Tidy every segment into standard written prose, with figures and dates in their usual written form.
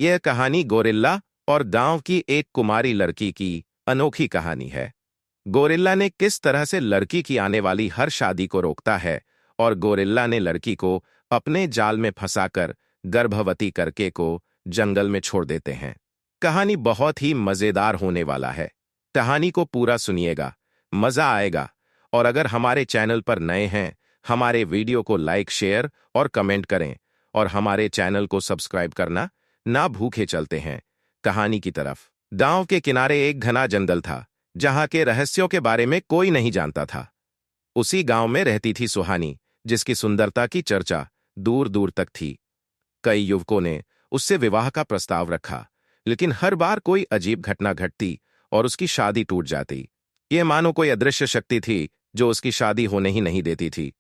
यह कहानी गोरिल्ला और गांव की एक कुमारी लड़की की अनोखी कहानी है। गोरिल्ला ने किस तरह से लड़की की आने वाली हर शादी को रोकता है और गोरिल्ला ने लड़की को अपने जाल में फंसाकर गर्भवती करके को जंगल में छोड़ देते हैं। कहानी बहुत ही मजेदार होने वाला है। कहानी को पूरा सुनिएगा, मजा आएगा। और अगर हमारे चैनल पर नए हैं, हमारे वीडियो को लाइक, शेयर और कमेंट करें और हमारे चैनल को सब्सक्राइब करना ना भूखे। चलते हैं कहानी की तरफ। गांव के किनारे एक घना जंगल था जहां के रहस्यों के बारे में कोई नहीं जानता था। उसी गांव में रहती थी सुहानी, जिसकी सुंदरता की चर्चा दूर दूर तक थी। कई युवकों ने उससे विवाह का प्रस्ताव रखा, लेकिन हर बार कोई अजीब घटना घटती और उसकी शादी टूट जाती। ये मानो कोई अदृश्य शक्ति थी जो उसकी शादी होने ही नहीं देती थी।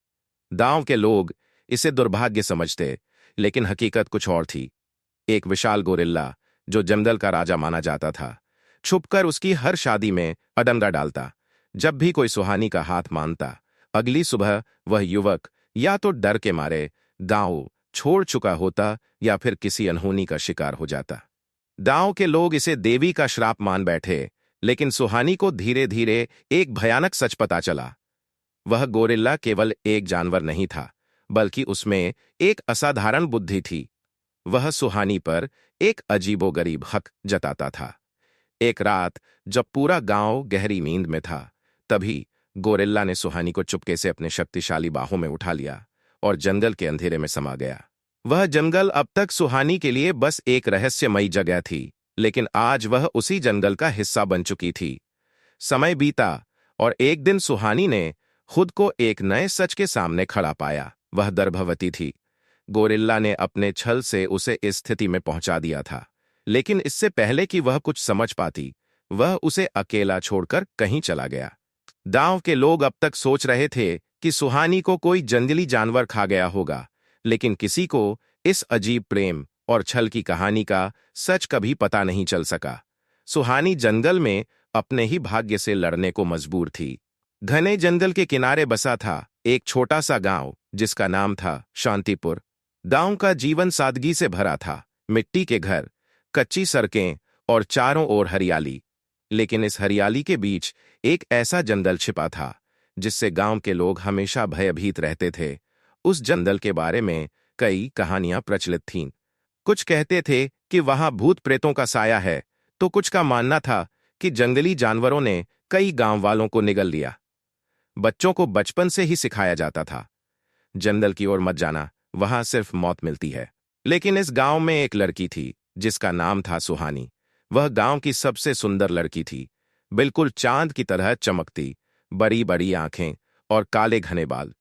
गांव के लोग इसे दुर्भाग्य समझते, लेकिन हकीकत कुछ और थी। एक विशाल गोरिल्ला, जो जंगल का राजा माना जाता था, छुपकर उसकी हर शादी में अडंगा डालता। जब भी कोई सुहानी का हाथ मानता, अगली सुबह वह युवक या तो डर के मारे गांव छोड़ चुका होता या फिर किसी अनहोनी का शिकार हो जाता। गांव के लोग इसे देवी का श्राप मान बैठे, लेकिन सुहानी को धीरे धीरे एक भयानक सच पता चला। वह गोरिल्ला केवल एक जानवर नहीं था, बल्कि उसमें एक असाधारण बुद्धि थी। वह सुहानी पर एक अजीबोगरीब हक जताता था। एक रात जब पूरा गांव गहरी नींद में था, तभी गोरिल्ला ने सुहानी को चुपके से अपने शक्तिशाली बाहों में उठा लिया और जंगल के अंधेरे में समा गया। वह जंगल अब तक सुहानी के लिए बस एक रहस्यमयी जगह थी, लेकिन आज वह उसी जंगल का हिस्सा बन चुकी थी। समय बीता और एक दिन सुहानी ने खुद को एक नए सच के सामने खड़ा पाया। वह गर्भवती थी। गोरिल्ला ने अपने छल से उसे इस स्थिति में पहुंचा दिया था, लेकिन इससे पहले कि वह कुछ समझ पाती, वह उसे अकेला छोड़कर कहीं चला गया। गांव के लोग अब तक सोच रहे थे कि सुहानी को कोई जंगली जानवर खा गया होगा, लेकिन किसी को इस अजीब प्रेम और छल की कहानी का सच कभी पता नहीं चल सका। सुहानी जंगल में अपने ही भाग्य से लड़ने को मजबूर थी। घने जंगल के किनारे बसा था एक छोटा सा गांव, जिसका नाम था शांतिपुर। गांव का जीवन सादगी से भरा था। मिट्टी के घर, कच्ची सड़कें और चारों ओर हरियाली। लेकिन इस हरियाली के बीच एक ऐसा जंगल छिपा था जिससे गांव के लोग हमेशा भयभीत रहते थे। उस जंगल के बारे में कई कहानियां प्रचलित थीं। कुछ कहते थे कि वहां भूत प्रेतों का साया है, तो कुछ का मानना था कि जंगली जानवरों ने कई गांव वालों को निगल लिया। बच्चों को बचपन से ही सिखाया जाता था, जंगल की ओर मत जाना, वहां सिर्फ मौत मिलती है। लेकिन इस गांव में एक लड़की थी जिसका नाम था सुहानी। वह गांव की सबसे सुंदर लड़की थी, बिल्कुल चांद की तरह चमकती, बड़ी बड़ी आंखें और काले घने बाल।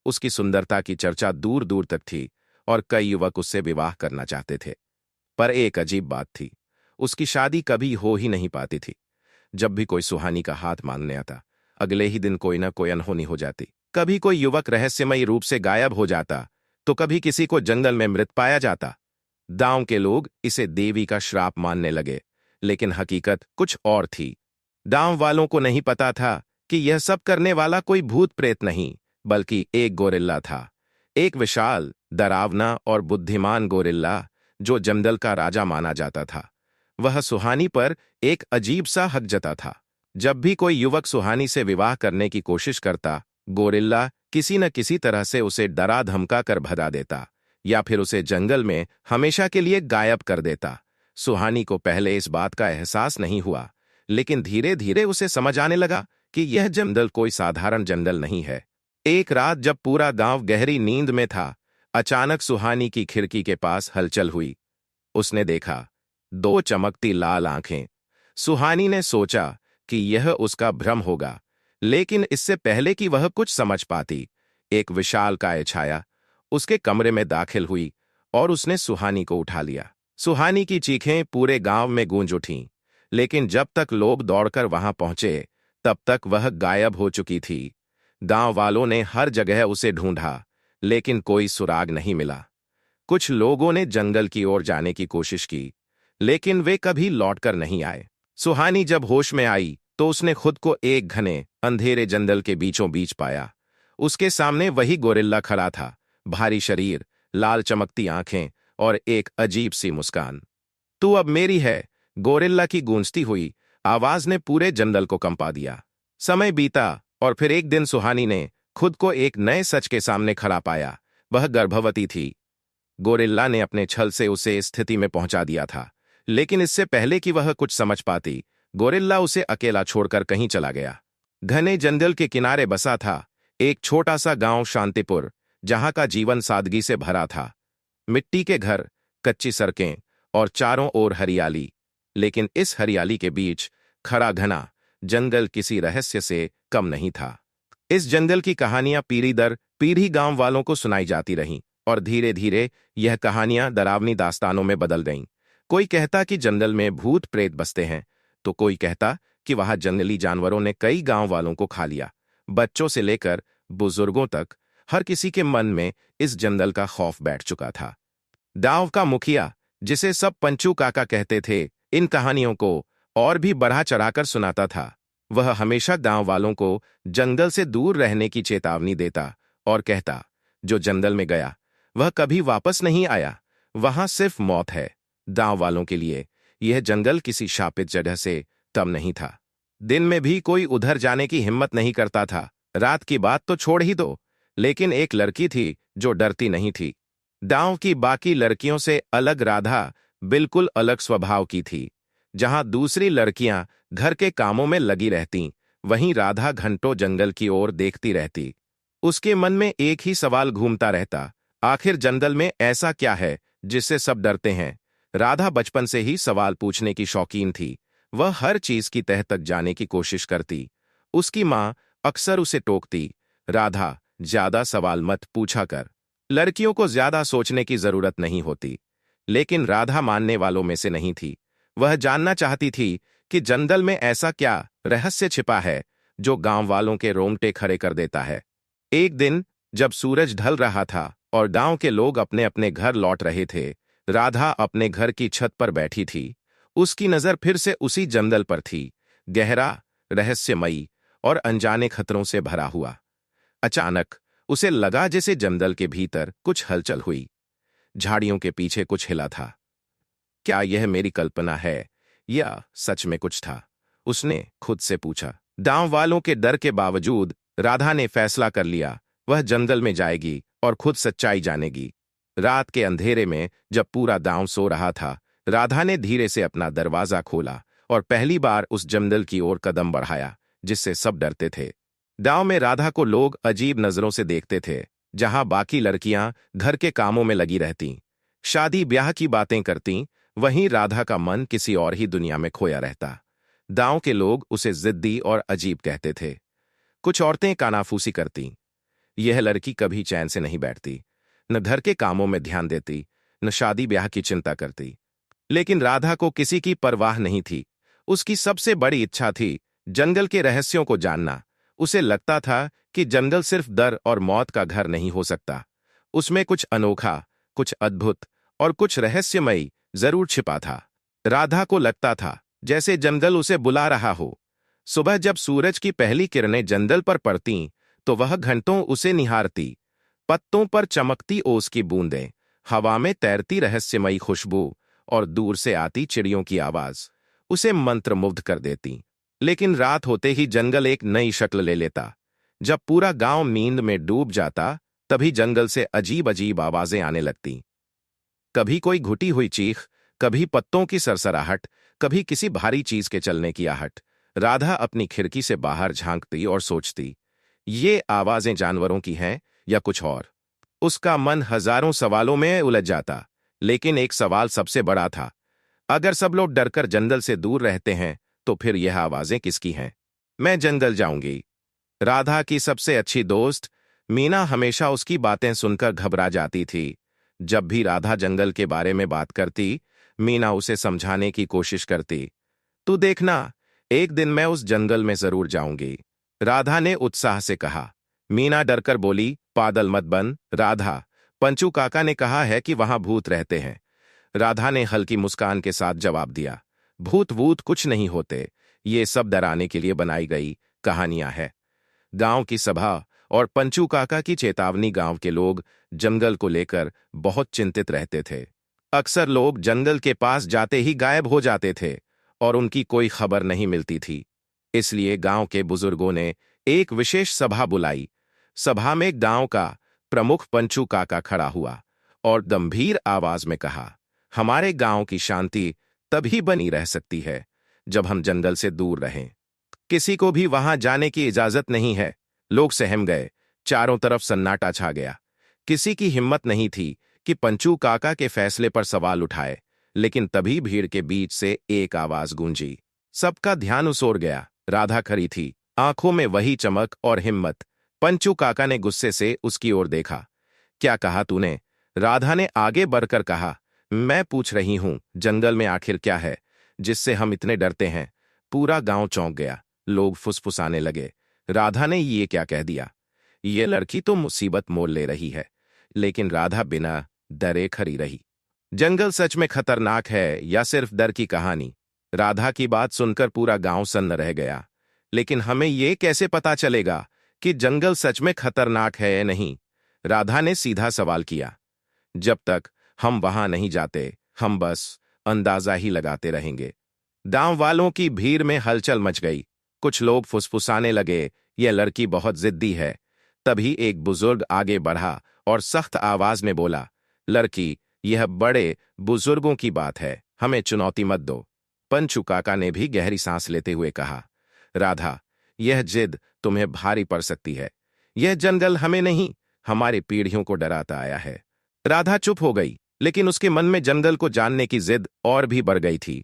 उसकी सुंदरता की चर्चा दूर दूर तक थी और कई युवक उससे विवाह करना चाहते थे। पर एक अजीब बात थी, उसकी शादी कभी हो ही नहीं पाती थी। जब भी कोई सुहानी का हाथ मांगने आता, अगले ही दिन कोई ना कोई अनहोनी हो जाती। कभी कोई युवक रहस्यमयी रूप से गायब हो जाता, तो कभी किसी को जंगल में मृत पाया जाता। गांव के लोग इसे देवी का श्राप मानने लगे, लेकिन हकीकत कुछ और थी। गांव वालों को नहीं पता था कि यह सब करने वाला कोई भूत प्रेत नहीं, बल्कि एक गोरिल्ला था। एक विशाल, डरावना और बुद्धिमान गोरिल्ला, जो जंगल का राजा माना जाता था। वह सुहानी पर एक अजीब सा हक जता था। जब भी कोई युवक सुहानी से विवाह करने की कोशिश करता, गोरिल्ला किसी न किसी तरह से उसे डरा धमका कर भगा देता या फिर उसे जंगल में हमेशा के लिए गायब कर देता। सुहानी को पहले इस बात का एहसास नहीं हुआ, लेकिन धीरे धीरे उसे समझ आने लगा कि यह जंगल कोई साधारण जंगल नहीं है। एक रात जब पूरा गांव गहरी नींद में था, अचानक सुहानी की खिड़की के पास हलचल हुई। उसने देखा दो चमकती लाल आंखें। सुहानी ने सोचा कि यह उसका भ्रम होगा, लेकिन इससे पहले कि वह कुछ समझ पाती, एक विशाल काय छाया उसके कमरे में दाखिल हुई और उसने सुहानी को उठा लिया। सुहानी की चीखें पूरे गांव में गूंज उठीं, लेकिन जब तक लोग दौड़कर वहां पहुंचे, तब तक वह गायब हो चुकी थी। गांव वालों ने हर जगह उसे ढूंढा, लेकिन कोई सुराग नहीं मिला। कुछ लोगों ने जंगल की ओर जाने की कोशिश की, लेकिन वे कभी लौटकर नहीं आए। सुहानी जब होश में आई, तो उसने खुद को एक घने, अंधेरे जंगल के बीचों बीच पाया। उसके सामने वही गोरिल्ला खड़ा था, भारी शरीर, लाल चमकती आंखें और एक अजीब सी मुस्कान। तू अब मेरी है, गोरिल्ला की गूंजती हुई आवाज ने पूरे जंगल को कंपा दिया। समय बीता और फिर एक दिन सुहानी ने खुद को एक नए सच के सामने खड़ा पाया। वह गर्भवती थी। गोरिल्ला ने अपने छल से उसे इस स्थिति में पहुंचा दिया था, लेकिन इससे पहले कि वह कुछ समझ पाती, गोरिल्ला उसे अकेला छोड़कर कहीं चला गया। घने जंगल के किनारे बसा था एक छोटा सा गांव शांतिपुर, जहां का जीवन सादगी से भरा था। मिट्टी के घर, कच्ची सड़कें और चारों ओर हरियाली। लेकिन इस हरियाली के बीच खड़ा घना जंगल किसी रहस्य से कम नहीं था। इस जंगल की कहानियां पीढ़ी दर पीढ़ी गांव वालों को सुनाई जाती रहीं और धीरे धीरे यह कहानियां डरावनी दास्तानों में बदल गईं। कोई कहता कि जंगल में भूत प्रेत बसते हैं, तो कोई कहता कि वहां जंगली जानवरों ने कई गांव वालों को खा लिया। बच्चों से लेकर बुजुर्गों तक हर किसी के मन में इस जंगल का खौफ बैठ चुका था। गांव का मुखिया, जिसे सब पंचू काका कहते थे, इन कहानियों को और भी बढ़ा चढ़ाकर सुनाता था। वह हमेशा गांव वालों को जंगल से दूर रहने की चेतावनी देता और कहता, जो जंगल में गया वह कभी वापस नहीं आया, वहां सिर्फ मौत है। गांव वालों के लिए यह जंगल किसी शापित जगह से कम नहीं था। दिन में भी कोई उधर जाने की हिम्मत नहीं करता था। रात की बात तो छोड़ ही दो, लेकिन एक लड़की थी जो डरती नहीं थी। गांव की बाकी लड़कियों से अलग राधा बिल्कुल अलग स्वभाव की थी। जहां दूसरी लड़कियां घर के कामों में लगी रहतीं, वहीं राधा घंटों जंगल की ओर देखती रहती। उसके मन में एक ही सवाल घूमता रहता, आखिर जंगल में ऐसा क्या है जिससे सब डरते हैं। राधा बचपन से ही सवाल पूछने की शौकीन थी। वह हर चीज की तह तक जाने की कोशिश करती। उसकी माँ अक्सर उसे टोकती, राधा ज्यादा सवाल मत पूछा कर, लड़कियों को ज्यादा सोचने की जरूरत नहीं होती। लेकिन राधा मानने वालों में से नहीं थी। वह जानना चाहती थी कि जंगल में ऐसा क्या रहस्य छिपा है जो गांव वालों के रोंगटे खड़े कर देता है। एक दिन जब सूरज ढल रहा था और गांव के लोग अपने अपने घर लौट रहे थे, राधा अपने घर की छत पर बैठी थी। उसकी नजर फिर से उसी जंगल पर थी, गहरा, रहस्यमयी और अनजाने खतरों से भरा हुआ। अचानक उसे लगा जैसे जंगल के भीतर कुछ हलचल हुई। झाड़ियों के पीछे कुछ हिला था। क्या यह मेरी कल्पना है या सच में कुछ था? उसने खुद से पूछा। गांव वालों के डर के बावजूद राधा ने फैसला कर लिया, वह जंगल में जाएगी और खुद सच्चाई जानेगी। रात के अंधेरे में जब पूरा गांव सो रहा था, राधा ने धीरे से अपना दरवाजा खोला और पहली बार उस जंगल की ओर कदम बढ़ाया जिससे सब डरते थे। गांव में राधा को लोग अजीब नजरों से देखते थे। जहां बाकी लड़कियां घर के कामों में लगी रहतीं, शादी ब्याह की बातें करतीं, वहीं राधा का मन किसी और ही दुनिया में खोया रहता। गांव के लोग उसे जिद्दी और अजीब कहते थे। कुछ औरतें कानाफूसी करतीं, यह लड़की कभी चैन से नहीं बैठती, न घर के कामों में ध्यान देती, न शादी ब्याह की चिंता करती। लेकिन राधा को किसी की परवाह नहीं थी। उसकी सबसे बड़ी इच्छा थी जंगल के रहस्यों को जानना। उसे लगता था कि जंगल सिर्फ डर और मौत का घर नहीं हो सकता, उसमें कुछ अनोखा, कुछ अद्भुत और कुछ रहस्यमयी जरूर छिपा था। राधा को लगता था जैसे जंगल उसे बुला रहा हो। सुबह जब सूरज की पहली किरणें जंगल पर पड़तीं, तो वह घंटों उसे निहारती। पत्तों पर चमकती ओस की बूंदें, हवा में तैरती रहस्यमयी खुशबू और दूर से आती चिड़ियों की आवाज उसे मंत्रमुग्ध कर देती। लेकिन रात होते ही जंगल एक नई शक्ल ले लेता। जब पूरा गांव नींद में डूब जाता, तभी जंगल से अजीब अजीब आवाजें आने लगती। कभी कोई घुटी हुई चीख, कभी पत्तों की सरसराहट, कभी किसी भारी चीज के चलने की आहट। राधा अपनी खिड़की से बाहर झांकती और सोचती, ये आवाजें जानवरों की हैं या कुछ और। उसका मन हजारों सवालों में उलझ जाता, लेकिन एक सवाल सबसे बड़ा था, अगर सब लोग डरकर जंगल से दूर रहते हैं, तो फिर यह आवाजें किसकी हैं? मैं जंगल जाऊंगी। राधा की सबसे अच्छी दोस्त मीना हमेशा उसकी बातें सुनकर घबरा जाती थी। जब भी राधा जंगल के बारे में बात करती, मीना उसे समझाने की कोशिश करती। तू देखना, एक दिन मैं उस जंगल में जरूर जाऊंगी, राधा ने उत्साह से कहा। मीना डरकर बोली, पागल मत बन राधा, पंचू काका ने कहा है कि वहां भूत रहते हैं। राधा ने हल्की मुस्कान के साथ जवाब दिया, भूत वूत कुछ नहीं होते, ये सब डराने के लिए बनाई गई कहानियां हैं। गांव की सभा और पंचू काका की चेतावनी, गांव के लोग जंगल को लेकर बहुत चिंतित रहते थे। अक्सर लोग जंगल के पास जाते ही गायब हो जाते थे और उनकी कोई खबर नहीं मिलती थी। इसलिए गांव के बुजुर्गों ने एक विशेष सभा बुलाई। सभा में गांव का प्रमुख पंचू काका खड़ा हुआ और गंभीर आवाज में कहा, हमारे गांव की शांति तभी बनी रह सकती है जब हम जंगल से दूर रहें। किसी को भी वहां जाने की इजाजत नहीं है। लोग सहम गए। चारों तरफ सन्नाटा छा गया। किसी की हिम्मत नहीं थी कि पंचू काका के फैसले पर सवाल उठाए। लेकिन तभी भीड़ के बीच से एक आवाज गूंजी। सबका ध्यान उस ओर गया। राधा खड़ी थी, आंखों में वही चमक और हिम्मत। पंचू काका ने गुस्से से उसकी ओर देखा। क्या कहा तूने? राधा ने आगे बढ़कर कहा, मैं पूछ रही हूं, जंगल में आखिर क्या है जिससे हम इतने डरते हैं? पूरा गांव चौंक गया। लोग फुसफुसाने लगे, राधा ने ये क्या कह दिया? ये लड़की तो मुसीबत मोल ले रही है। लेकिन राधा बिना डरे खड़ी रही। जंगल सच में खतरनाक है या सिर्फ डर की कहानी? राधा की बात सुनकर पूरा गांव सन्न रह गया। लेकिन हमें ये कैसे पता चलेगा कि जंगल सच में खतरनाक है या नहीं? राधा ने सीधा सवाल किया। जब तक हम वहां नहीं जाते, हम बस अंदाजा ही लगाते रहेंगे। गांव वालों की भीड़ में हलचल मच गई। कुछ लोग फुसफुसाने लगे, यह लड़की बहुत जिद्दी है। तभी एक बुजुर्ग आगे बढ़ा और सख्त आवाज में बोला, लड़की, यह बड़े बुजुर्गों की बात है, हमें चुनौती मत दो। पंचू काका ने भी गहरी सांस लेते हुए कहा, राधा, यह जिद तुम्हें भारी पड़ सकती है। यह जंगल हमें नहीं, हमारी पीढ़ियों को डराता आया है। राधा चुप हो गई, लेकिन उसके मन में जंगल को जानने की जिद और भी बढ़ गई थी।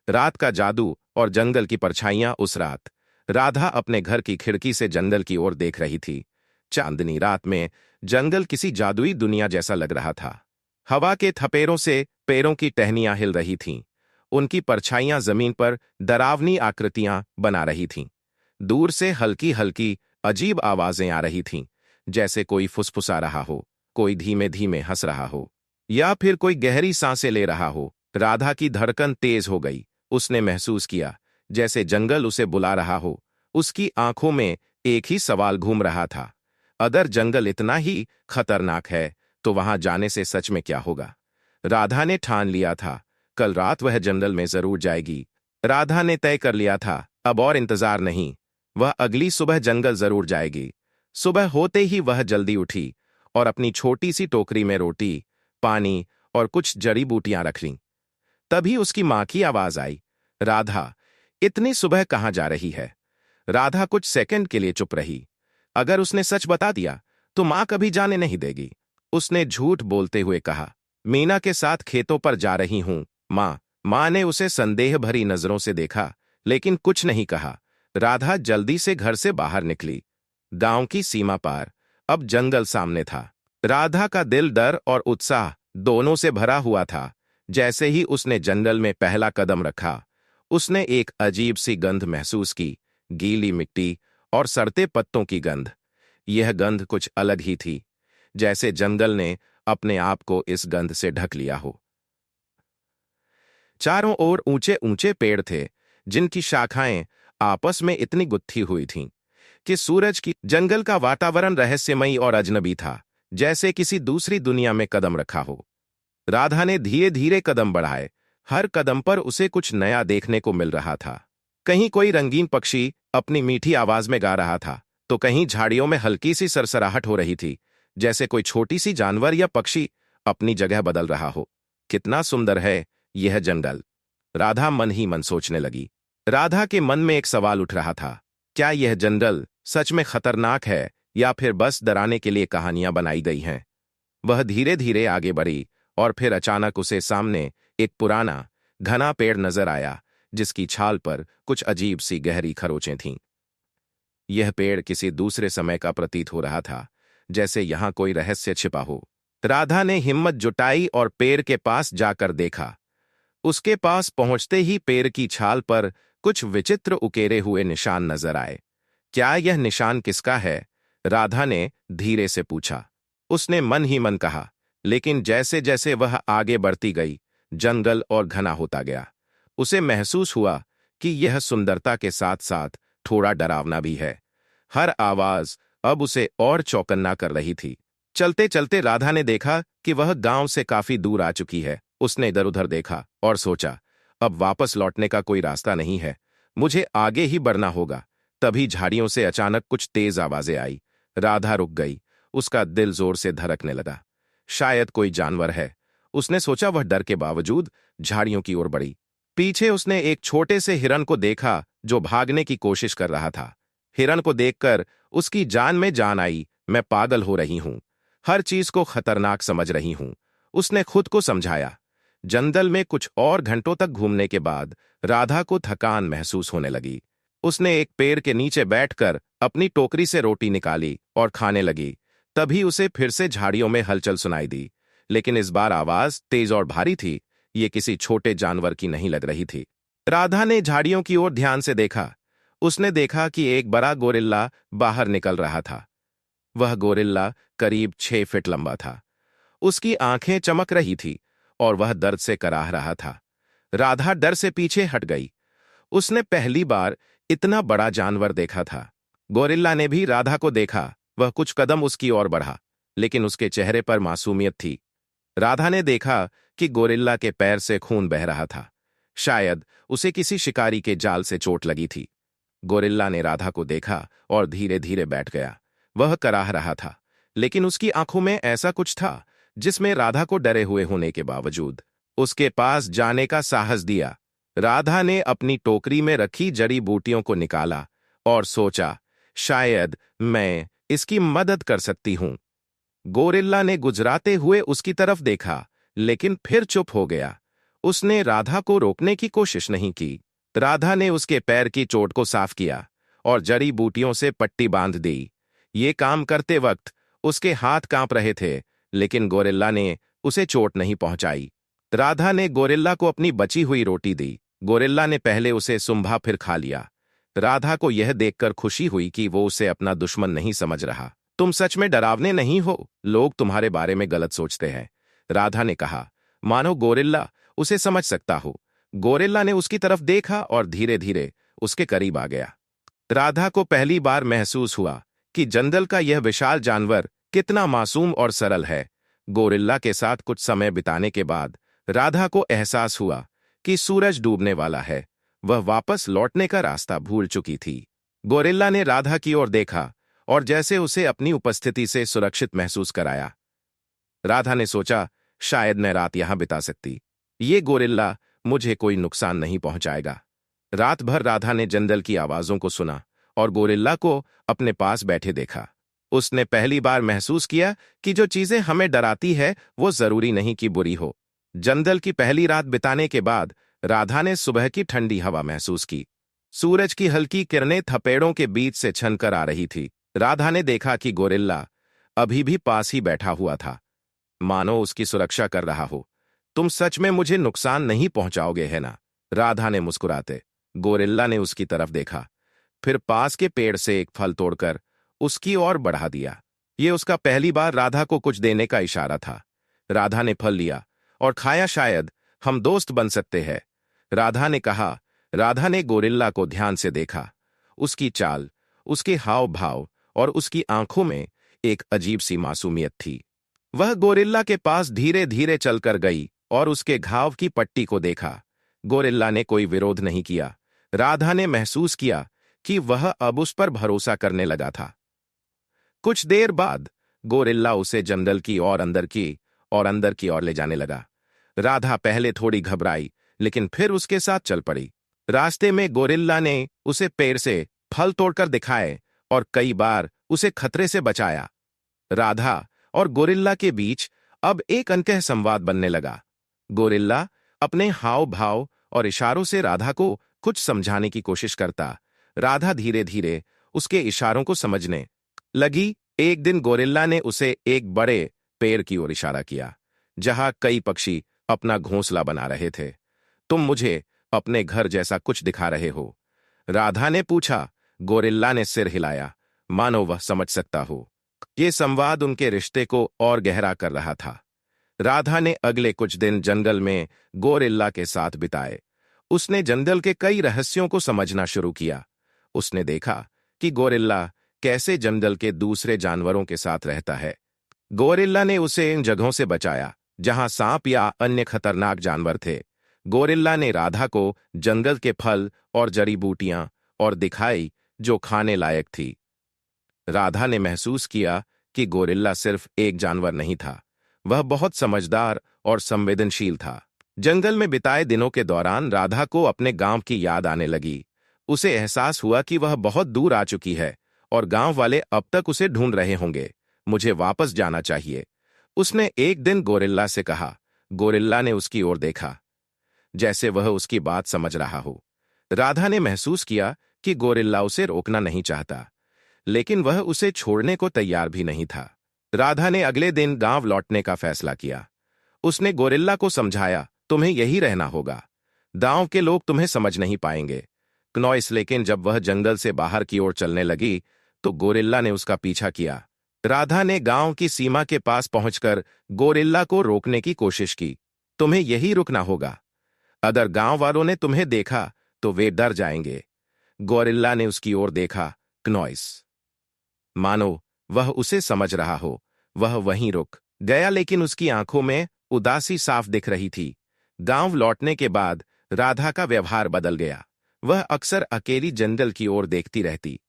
रात का जादू और जंगल की परछाइयां। उस रात राधा अपने घर की खिड़की से जंगल की ओर देख रही थी। चांदनी रात में जंगल किसी जादुई दुनिया जैसा लग रहा था। हवा के थपेरों से पैरों की टहनियां हिल रही थीं। उनकी परछाइयां जमीन पर डरावनी आकृतियां बना रही थीं। दूर से हल्की हल्की अजीब आवाजें आ रही थीं, जैसे कोई फुसफुसा रहा हो, कोई धीमे धीमे हंस रहा हो, या फिर कोई गहरी सांसें ले रहा हो। राधा की धड़कन तेज हो गई। उसने महसूस किया जैसे जंगल उसे बुला रहा हो। उसकी आंखों में एक ही सवाल घूम रहा था, अगर जंगल इतना ही खतरनाक है तो वहां जाने से सच में क्या होगा? राधा ने ठान लिया था, कल रात वह जंगल में जरूर जाएगी। राधा ने तय कर लिया था, अब और इंतजार नहीं, वह अगली सुबह जंगल जरूर जाएगी। सुबह होते ही वह जल्दी उठी और अपनी छोटी सी टोकरी में रोटी, पानी और कुछ जड़ी बूटियां रख लीं। तभी उसकी मां की आवाज आई, राधा, इतनी सुबह कहां जा रही है? राधा कुछ सेकंड के लिए चुप रही। अगर उसने सच बता दिया तो मां कभी जाने नहीं देगी। उसने झूठ बोलते हुए कहा, मीना के साथ खेतों पर जा रही हूं मां। मां ने उसे संदेह भरी नजरों से देखा, लेकिन कुछ नहीं कहा। राधा जल्दी से घर से बाहर निकली। गांव की सीमा पार, अब जंगल सामने था। राधा का दिल डर और उत्साह दोनों से भरा हुआ था। जैसे ही उसने जंगल में पहला कदम रखा, उसने एक अजीब सी गंध महसूस की, गीली मिट्टी और सड़ते पत्तों की गंध। यह गंध कुछ अलग ही थी, जैसे जंगल ने अपने आप को इस गंध से ढक लिया हो। चारों ओर ऊंचे ऊंचे पेड़ थे, जिनकी शाखाएं आपस में इतनी गुत्थी हुई थीं कि सूरज की जंगल का वातावरण रहस्यमयी और अजनबी था, जैसे किसी दूसरी दुनिया में कदम रखा हो। राधा ने धीरे धीरे कदम बढ़ाए। हर कदम पर उसे कुछ नया देखने को मिल रहा था। कहीं कोई रंगीन पक्षी अपनी मीठी आवाज में गा रहा था, तो कहीं झाड़ियों में हल्की सी सरसराहट हो रही थी, जैसे कोई छोटी सी जानवर या पक्षी अपनी जगह बदल रहा हो। कितना सुंदर है यह जंगल, राधा मन ही मन सोचने लगी। राधा के मन में एक सवाल उठ रहा था, क्या यह जंगल सच में खतरनाक है या फिर बस डराने के लिए कहानियां बनाई गई हैं? वह धीरे धीरे आगे बढ़ी और फिर अचानक उसे सामने एक पुराना घना पेड़ नजर आया, जिसकी छाल पर कुछ अजीब सी गहरी खरोंचें थीं। यह पेड़ किसी दूसरे समय का प्रतीत हो रहा था, जैसे यहां कोई रहस्य छिपा हो। राधा ने हिम्मत जुटाई और पेड़ के पास जाकर देखा। उसके पास पहुंचते ही पेड़ की छाल पर कुछ विचित्र उकेरे हुए निशान नजर आए। क्या यह निशान किसका है? राधा ने धीरे से पूछा। उसने मन ही मन कहा, लेकिन जैसे जैसे वह आगे बढ़ती गई, जंगल और घना होता गया। उसे महसूस हुआ कि यह सुंदरता के साथ साथ थोड़ा डरावना भी है। हर आवाज अब उसे और चौकन्ना कर रही थी। चलते चलते राधा ने देखा कि वह गांव से काफी दूर आ चुकी है। उसने इधर उधर देखा और सोचा, अब वापस लौटने का कोई रास्ता नहीं है, मुझे आगे ही बढ़ना होगा। तभी झाड़ियों से अचानक कुछ तेज आवाजें आई। राधा रुक गई, उसका दिल जोर से धड़कने लगा। शायद कोई जानवर है, उसने सोचा। वह डर के बावजूद झाड़ियों की ओर बढ़ी। पीछे उसने एक छोटे से हिरन को देखा जो भागने की कोशिश कर रहा था। हिरन को देखकर उसकी जान में जान आई। मैं पागल हो रही हूं, हर चीज को खतरनाक समझ रही हूं, उसने खुद को समझाया। जंगल में कुछ और घंटों तक घूमने के बाद राधा को थकान महसूस होने लगी। उसने एक पेड़ के नीचे बैठकर अपनी टोकरी से रोटी निकाली और खाने लगी। तभी उसे फिर से झाड़ियों में हलचल सुनाई दी, लेकिन इस बार आवाज तेज और भारी थी। ये किसी छोटे जानवर की नहीं लग रही थी। राधा ने झाड़ियों की ओर ध्यान से देखा। उसने देखा कि एक बड़ा गोरिल्ला बाहर निकल रहा था। वह गोरिल्ला करीब 6 फीट लंबा था। उसकी आंखें चमक रही थी और वह दर्द से कराह रहा था। राधा डर से पीछे हट गई। उसने पहली बार इतना बड़ा जानवर देखा था। गोरिल्ला ने भी राधा को देखा। वह कुछ कदम उसकी ओर बढ़ा, लेकिन उसके चेहरे पर मासूमियत थी। राधा ने देखा कि गोरिल्ला के पैर से खून बह रहा था। शायद उसे किसी शिकारी के जाल से चोट लगी थी। गोरिल्ला ने राधा को देखा और धीरे धीरे बैठ गया। वह कराह रहा था, लेकिन उसकी आंखों में ऐसा कुछ था जिसमें राधा को डरे हुए होने के बावजूद उसके पास जाने का साहस दिया। राधा ने अपनी टोकरी में रखी जड़ी बूटियों को निकाला और सोचा, शायद मैं इसकी मदद कर सकती हूं। गोरिल्ला ने गुजराते हुए उसकी तरफ देखा, लेकिन फिर चुप हो गया। उसने राधा को रोकने की कोशिश नहीं की। राधा ने उसके पैर की चोट को साफ किया और जड़ी बूटियों से पट्टी बांध दी। ये काम करते वक्त उसके हाथ कांप रहे थे, लेकिन गोरिल्ला ने उसे चोट नहीं पहुंचाई। राधा ने गोरिल्ला को अपनी बची हुई रोटी दी। गोरिल्ला ने पहले उसे सुंभा फिर खा लिया। राधा को यह देखकर खुशी हुई कि वो उसे अपना दुश्मन नहीं समझ रहा। तुम सच में डरावने नहीं हो, लोग तुम्हारे बारे में गलत सोचते हैं, राधा ने कहा, मानो गोरिल्ला उसे समझ सकता हो। गोरिल्ला ने उसकी तरफ देखा और धीरे धीरे उसके करीब आ गया। राधा को पहली बार महसूस हुआ कि जंगल का यह विशाल जानवर कितना मासूम और सरल है। गोरिल्ला के साथ कुछ समय बिताने के बाद राधा को एहसास हुआ कि सूरज डूबने वाला है। वह वापस लौटने का रास्ता भूल चुकी थी। गोरिल्ला ने राधा की ओर देखा और जैसे उसे अपनी उपस्थिति से सुरक्षित महसूस कराया। राधा ने सोचा, शायद मैं रात यहां बिता सकती। ये गोरिल्ला मुझे कोई नुकसान नहीं पहुंचाएगा। रात भर राधा ने जंगल की आवाजों को सुना और गोरिल्ला को अपने पास बैठे देखा। उसने पहली बार महसूस किया कि जो चीजें हमें डराती है वो जरूरी नहीं कि बुरी हो। जंगल की पहली रात बिताने के बाद राधा ने सुबह की ठंडी हवा महसूस की। सूरज की हल्की किरणें थपेड़ों के बीच से छनकर आ रही थी। राधा ने देखा कि गोरिल्ला अभी भी पास ही बैठा हुआ था, मानो उसकी सुरक्षा कर रहा हो। तुम सच में मुझे नुकसान नहीं पहुंचाओगे, है ना? राधा ने मुस्कुराते। गोरिल्ला ने उसकी तरफ देखा, फिर पास के पेड़ से एक फल तोड़कर उसकी ओर बढ़ा दिया। ये उसका पहली बार राधा को कुछ देने का इशारा था। राधा ने फल लिया और खाया। शायद हम दोस्त बन सकते हैं, राधा ने कहा। राधा ने गोरिल्ला को ध्यान से देखा। उसकी चाल, उसके हाव भाव और उसकी आंखों में एक अजीब सी मासूमियत थी। वह गोरिल्ला के पास धीरे धीरे चलकर गई और उसके घाव की पट्टी को देखा। गोरिल्ला ने कोई विरोध नहीं किया। राधा ने महसूस किया कि वह अब उस पर भरोसा करने लगा था। कुछ देर बाद गोरिल्ला उसे जंगल की ओर अंदर की ओर ले जाने लगा। राधा पहले थोड़ी घबराई, लेकिन फिर उसके साथ चल पड़ी। रास्ते में गोरिल्ला ने उसे पेड़ से फल तोड़कर दिखाए और कई बार उसे खतरे से बचाया। राधा और गोरिल्ला के बीच अब एक अनकह संवाद बनने लगा। गोरिल्ला अपने हाव भाव और इशारों से राधा को कुछ समझाने की कोशिश करता। राधा धीरे धीरे उसके इशारों को समझने लगी। एक दिन गोरिल्ला ने उसे एक बड़े पेड़ की ओर इशारा किया, जहां कई पक्षी अपना घोंसला बना रहे थे। तुम मुझे अपने घर जैसा कुछ दिखा रहे हो? राधा ने पूछा। गोरिल्ला ने सिर हिलाया, मानो वह समझ सकता हो। ये संवाद उनके रिश्ते को और गहरा कर रहा था। राधा ने अगले कुछ दिन जंगल में गोरिल्ला के साथ बिताए। उसने जंगल के कई रहस्यों को समझना शुरू किया। उसने देखा कि गोरिल्ला कैसे जंगल के दूसरे जानवरों के साथ रहता है। गोरिल्ला ने उसे इन जगहों से बचाया जहां सांप या अन्य खतरनाक जानवर थे। गोरिल्ला ने राधा को जंगल के फल और जड़ी बूटियां और दिखाई जो खाने लायक थी। राधा ने महसूस किया कि गोरिल्ला सिर्फ एक जानवर नहीं था, वह बहुत समझदार और संवेदनशील था। जंगल में बिताए दिनों के दौरान राधा को अपने गांव की याद आने लगी। उसे एहसास हुआ कि वह बहुत दूर आ चुकी है और गांव वाले अब तक उसे ढूंढ रहे होंगे। मुझे वापस जाना चाहिए, उसने एक दिन गोरिल्ला से कहा। गोरिल्ला ने उसकी ओर देखा, जैसे वह उसकी बात समझ रहा हो। राधा ने महसूस किया कि गोरिल्ला उसे रोकना नहीं चाहता, लेकिन वह उसे छोड़ने को तैयार भी नहीं था। राधा ने अगले दिन गांव लौटने का फैसला किया। उसने गोरिल्ला को समझाया, तुम्हें यही रहना होगा, गांव के लोग तुम्हें समझ नहीं पाएंगे। क्नॉइस लेकिन जब वह जंगल से बाहर की ओर चलने लगी तो गोरिल्ला ने उसका पीछा किया। राधा ने गांव की सीमा के पास पहुंचकर गोरिल्ला को रोकने की कोशिश की। तुम्हें यही रुकना होगा, अगर गांव वालों ने तुम्हें देखा तो वे डर जाएंगे। गोरिल्ला ने उसकी ओर देखा। क्नॉइस मानो वह उसे समझ रहा हो, वह वहीं रुक गया, लेकिन उसकी आंखों में उदासी साफ दिख रही थी। गांव लौटने के बाद राधा का व्यवहार बदल गया। वह अक्सर अकेली जंगल की ओर देखती रहती,